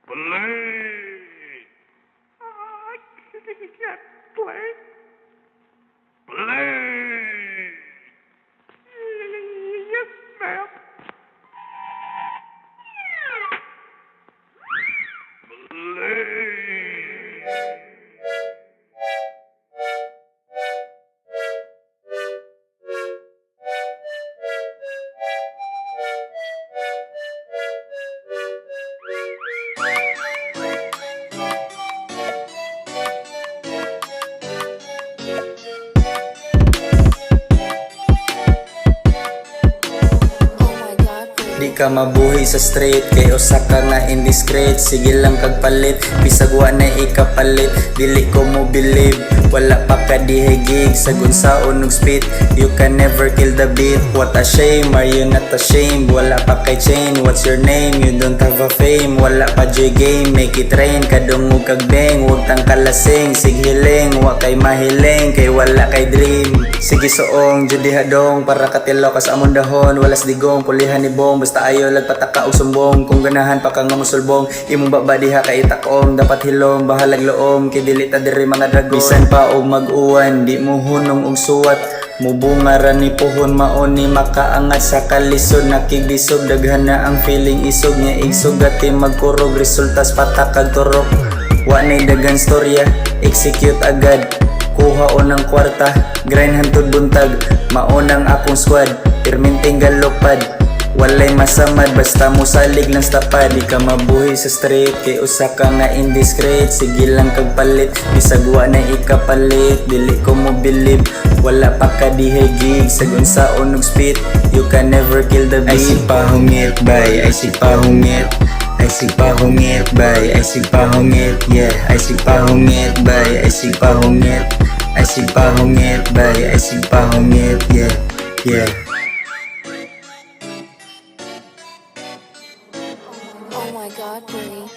Palit! I can't play. Palit! Yes, ma'am. Palit! Di ka mabuhi sa street, kay usa ka nga indiscreet. Sige lang kag palit, bisag wanay ikapalit. Dili ko mo bilib, wala pa ka dihay gig. Sa unsaon og spit, you can never kill the beat. What a shame, are you not ashamed? Wala pa kay chain, what's your name? You don't have a fame, wala pa joy game. Make it rain, kadungog kag beng, wagtang kalasing. Sige hiling, wakay mahiling, kay wala kay dream. Sige suong, diha dong, para katilaw ka sa among dahon. Walas digong, pulihan ni bong, basta ayaw pataka og sumbong. Kung ganahan pa ka nga musulbong, imong baba diha kay takom. Dapat hilom, bahalag loom, kay dili ta diri mga dragon. Bisan pa og mag-uwan, di mo hunong og suwat. Mubunga ra ni puhon, maoni makaangat sa kalisod. Nakigdisog, daghan na ang feeling isog niya. Igsog ati magkurog, resultas patakag turok. Wanay dagan storya, execute agad. Kuha o ng kwarta, grind hantod buntag. Maunang akong squad, perminting galopad. Walay masamad, basta mo salig lang stapad. Di ka mabuhi sa street, kay usa ka nga indiscreet. Sige lang kag palit, bisag wanay ikapalit. Dili ko mo bilib, wala pa ka dihay gig. Sa unsaon og spit, you can never kill the beat. Ay si pahungit bay, ay si pahungit. Ay si pahungit bay, ay si pahungit, yeah. Ay si pahungit bay, ay si pahungit. Ay si pahungit bay, ay si pahungit, yeah, yeah. Oh my God, Briello.